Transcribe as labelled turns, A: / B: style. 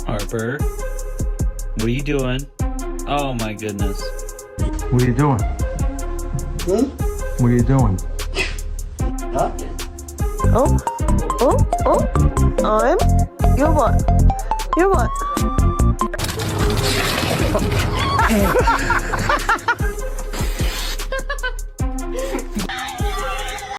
A: Harper, what are you doing? Oh my goodness.
B: What are you doing? What are you doing?
C: Nothing.
D: Oh, I'm. You're what? You're what?